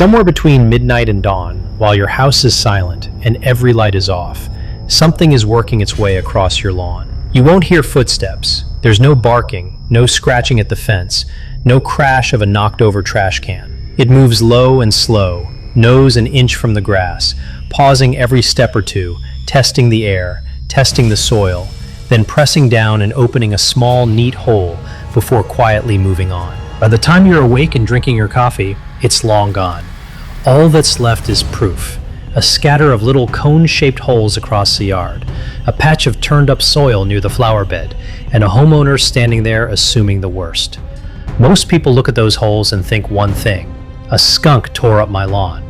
Somewhere between midnight and dawn, while your house is silent and every light is off, something is working its way across your lawn. You won't hear footsteps. There's no barking, no scratching at the fence, no crash of a knocked-over trash can. It moves low and slow, nose an inch from the grass, pausing every step or two, testing the air, testing the soil, then pressing down and opening a small, neat hole before quietly moving on. By the time you're awake and drinking your coffee, it's long gone. All that's left is proof. A scatter of little cone-shaped holes across the yard, a patch of turned-up soil near the flower bed, and a homeowner standing there assuming the worst. Most people look at those holes and think one thing: a skunk tore up my lawn.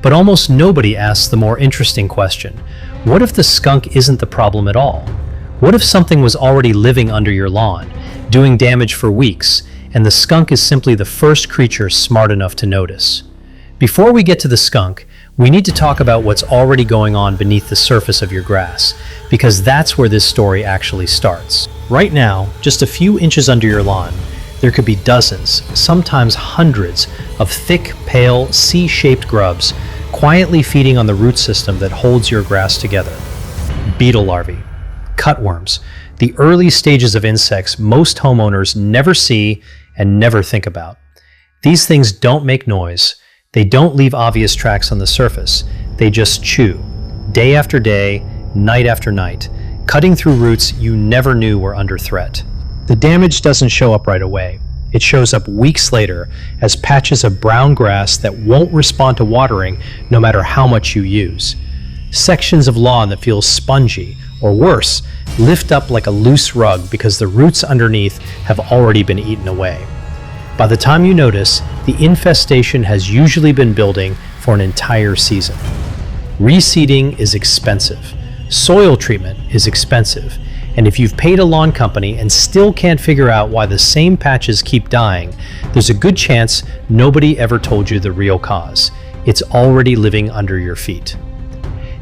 But almost nobody asks the more interesting question: what if the skunk isn't the problem at all? What if something was already living under your lawn, doing damage for weeks, and the skunk is simply the first creature smart enough to notice? Before we get to the skunk, we need to talk about what's already going on beneath the surface of your grass, because that's where this story actually starts. Right now, just a few inches under your lawn, there could be dozens, sometimes hundreds, of thick, pale, C-shaped grubs quietly feeding on the root system that holds your grass together. Beetle larvae, cutworms, the early stages of insects most homeowners never see and never think about. These things don't make noise. They don't leave obvious tracks on the surface. They just chew, day after day, night after night, cutting through roots you never knew were under threat. The damage doesn't show up right away. It shows up weeks later as patches of brown grass that won't respond to watering no matter how much you use. Sections of lawn that feel spongy, or worse, lift up like a loose rug because the roots underneath have already been eaten away. By the time you notice, the infestation has usually been building for an entire season. Reseeding is expensive. Soil treatment is expensive. And if you've paid a lawn company and still can't figure out why the same patches keep dying, there's a good chance nobody ever told you the real cause. It's already living under your feet.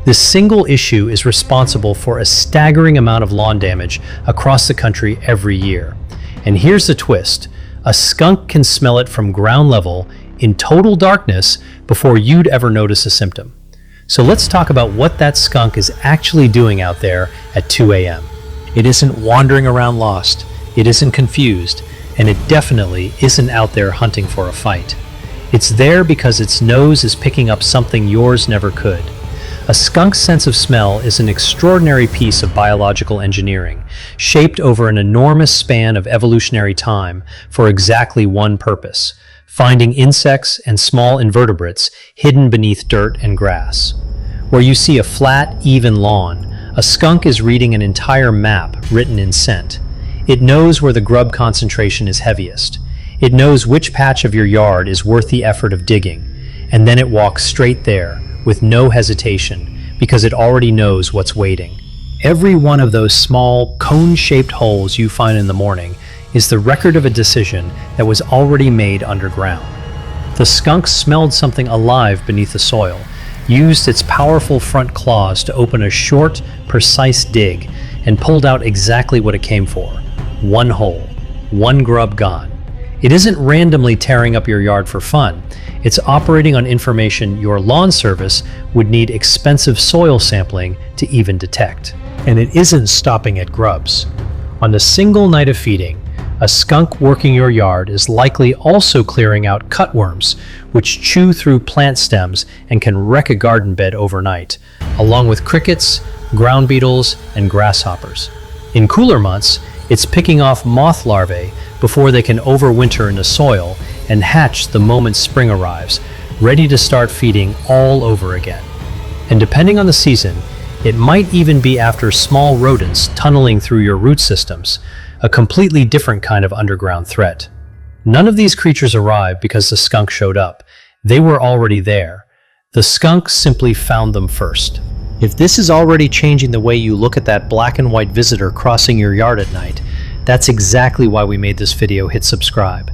This single issue is responsible for a staggering amount of lawn damage across the country every year. And here's the twist: a skunk can smell it from ground level in total darkness before you'd ever notice a symptom. So let's talk about what that skunk is actually doing out there at 2 a.m. It isn't wandering around lost, it isn't confused, and it definitely isn't out there hunting for a fight. It's there because its nose is picking up something yours never could. A skunk's sense of smell is an extraordinary piece of biological engineering, shaped over an enormous span of evolutionary time for exactly one purpose: finding insects and small invertebrates hidden beneath dirt and grass. Where you see a flat, even lawn, a skunk is reading an entire map written in scent. It knows where the grub concentration is heaviest. It knows which patch of your yard is worth the effort of digging, and then it walks straight there, with no hesitation, because it already knows what's waiting. Every one of those small, cone-shaped holes you find in the morning is the record of a decision that was already made underground. The skunk smelled something alive beneath the soil, used its powerful front claws to open a short, precise dig, and pulled out exactly what it came for: one hole, one grub gone. It isn't randomly tearing up your yard for fun. It's operating on information your lawn service would need expensive soil sampling to even detect. And it isn't stopping at grubs. On a single night of feeding, a skunk working your yard is likely also clearing out cutworms, which chew through plant stems and can wreck a garden bed overnight, along with crickets, ground beetles, and grasshoppers. In cooler months, it's picking off moth larvae before they can overwinter in the soil and hatch the moment spring arrives, ready to start feeding all over again. And depending on the season, it might even be after small rodents tunneling through your root systems, a completely different kind of underground threat. None of these creatures arrived because the skunk showed up. They were already there. The skunk simply found them first. If this is already changing the way you look at that black and white visitor crossing your yard at night, that's exactly why we made this video. Hit subscribe.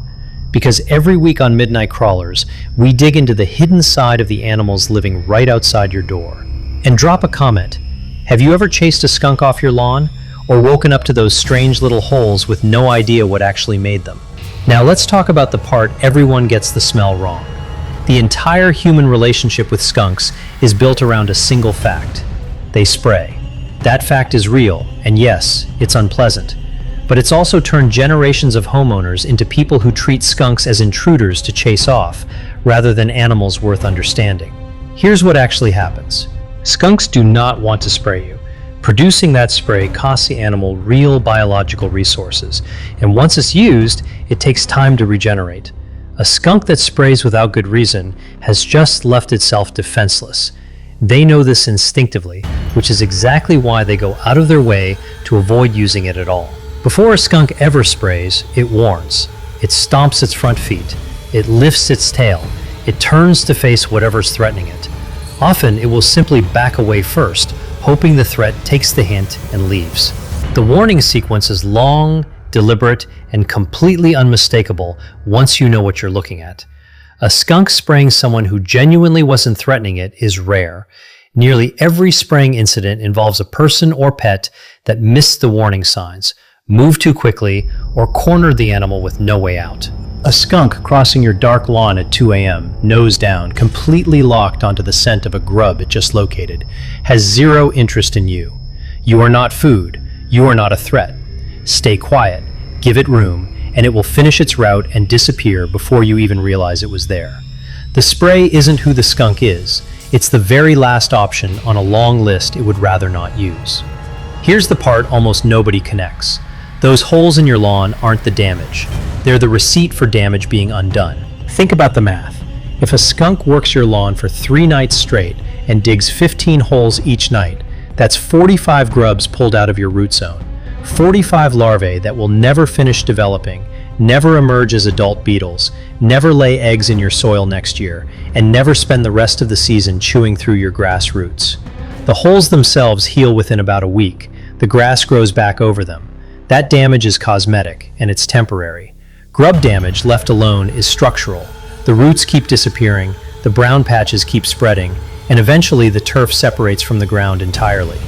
Because every week on Midnight Crawlers, we dig into the hidden side of the animals living right outside your door. And drop a comment. Have you ever chased a skunk off your lawn? Or woken up to those strange little holes with no idea what actually made them? Now let's talk about the part everyone gets the smell wrong. The entire human relationship with skunks is built around a single fact. They spray. That fact is real, and yes, it's unpleasant. But it's also turned generations of homeowners into people who treat skunks as intruders to chase off, rather than animals worth understanding. Here's what actually happens. Skunks do not want to spray you. Producing that spray costs the animal real biological resources, and once it's used, it takes time to regenerate. A skunk that sprays without good reason has just left itself defenseless. They know this instinctively, which is exactly why they go out of their way to avoid using it at all. Before a skunk ever sprays, it warns. It stomps its front feet. It lifts its tail. It turns to face whatever's threatening it. Often, it will simply back away first, hoping the threat takes the hint and leaves. The warning sequence is long, deliberate, and completely unmistakable once you know what you're looking at. A skunk spraying someone who genuinely wasn't threatening it is rare. Nearly every spraying incident involves a person or pet that missed the warning signs, moved too quickly, or cornered the animal with no way out. A skunk crossing your dark lawn at 2 a.m., nose down, completely locked onto the scent of a grub it just located, has zero interest in you. You are not food. You are not a threat. Stay quiet, give it room, and it will finish its route and disappear before you even realize it was there. The spray isn't who the skunk is. It's the very last option on a long list it would rather not use. Here's the part almost nobody connects. Those holes in your lawn aren't the damage. They're the receipt for damage being undone. Think about the math. If a skunk works your lawn for 3 nights straight and digs 15 holes each night, that's 45 grubs pulled out of your root zone. 45 larvae that will never finish developing, never emerge as adult beetles, never lay eggs in your soil next year, and never spend the rest of the season chewing through your grass roots. The holes themselves heal within about a week. The grass grows back over them. That damage is cosmetic, and it's temporary. Grub damage, left alone, is structural. The roots keep disappearing, the brown patches keep spreading, and eventually the turf separates from the ground entirely.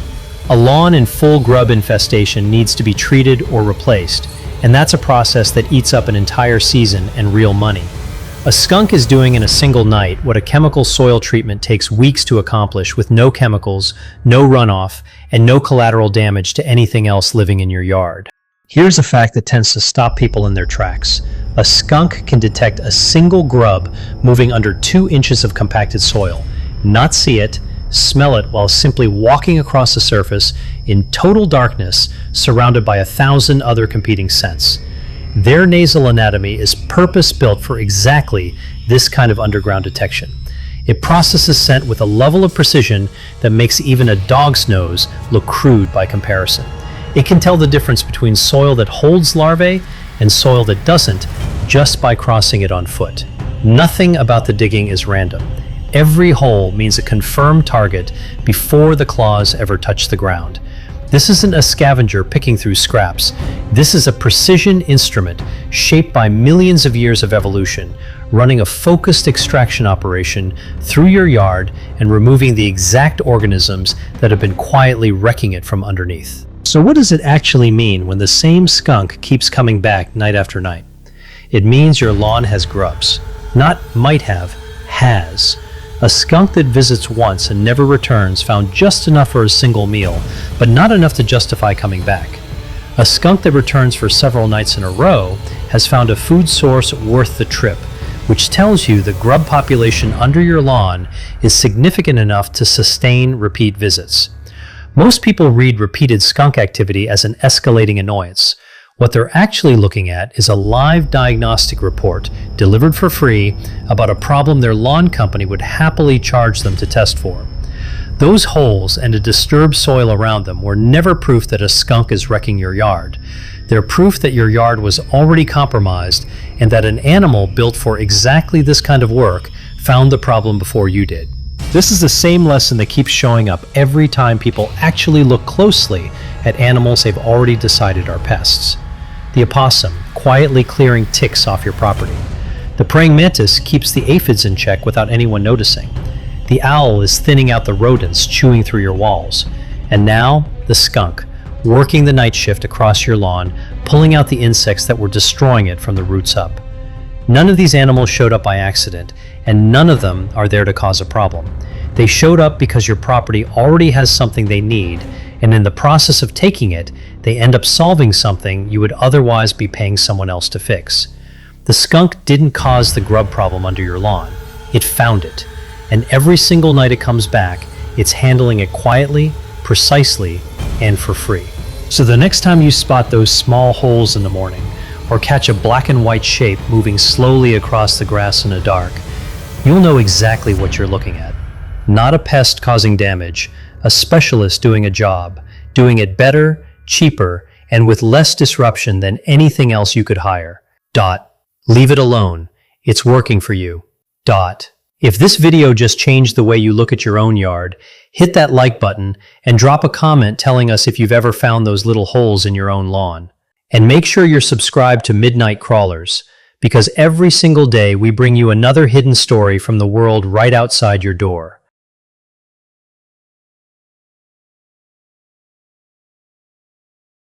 A lawn in full grub infestation needs to be treated or replaced, and that's a process that eats up an entire season and real money. A skunk is doing in a single night what a chemical soil treatment takes weeks to accomplish with no chemicals, no runoff, and no collateral damage to anything else living in your yard. Here's a fact that tends to stop people in their tracks. A skunk can detect a single grub moving under 2 inches of compacted soil, not see it, smell it while simply walking across the surface in total darkness, surrounded by 1,000 other competing scents. Their nasal anatomy is purpose-built for exactly this kind of underground detection. It processes scent with a level of precision that makes even a dog's nose look crude by comparison. It can tell the difference between soil that holds larvae and soil that doesn't just by crossing it on foot. Nothing about the digging is random. Every hole means a confirmed target before the claws ever touch the ground. This isn't a scavenger picking through scraps. This is a precision instrument shaped by millions of years of evolution, running a focused extraction operation through your yard and removing the exact organisms that have been quietly wrecking it from underneath. So what does it actually mean when the same skunk keeps coming back night after night? It means your lawn has grubs. Not might have, has. A skunk that visits once and never returns found just enough for a single meal, but not enough to justify coming back. A skunk that returns for several nights in a row has found a food source worth the trip, which tells you the grub population under your lawn is significant enough to sustain repeat visits. Most people read repeated skunk activity as an escalating annoyance. What they're actually looking at is a live diagnostic report delivered for free about a problem their lawn company would happily charge them to test for. Those holes and a disturbed soil around them were never proof that a skunk is wrecking your yard. They're proof that your yard was already compromised and that an animal built for exactly this kind of work found the problem before you did. This is the same lesson that keeps showing up every time people actually look closely at animals they've already decided are pests. The opossum, quietly clearing ticks off your property. The praying mantis keeps the aphids in check without anyone noticing. The owl is thinning out the rodents chewing through your walls. And now, the skunk, working the night shift across your lawn, pulling out the insects that were destroying it from the roots up. None of these animals showed up by accident, and none of them are there to cause a problem. They showed up because your property already has something they need, and in the process of taking it, they end up solving something you would otherwise be paying someone else to fix. The skunk didn't cause the grub problem under your lawn. It found it. And every single night it comes back, it's handling it quietly, precisely, and for free. So the next time you spot those small holes in the morning, or catch a black and white shape moving slowly across the grass in the dark, you'll know exactly what you're looking at. Not a pest causing damage, a specialist doing a job, doing it better, cheaper, and with less disruption than anything else you could hire. Leave it alone. It's working for you. If this video just changed the way you look at your own yard, hit that like button and drop a comment telling us if you've ever found those little holes in your own lawn. And make sure you're subscribed to Midnight Crawlers, because every single day we bring you another hidden story from the world right outside your door.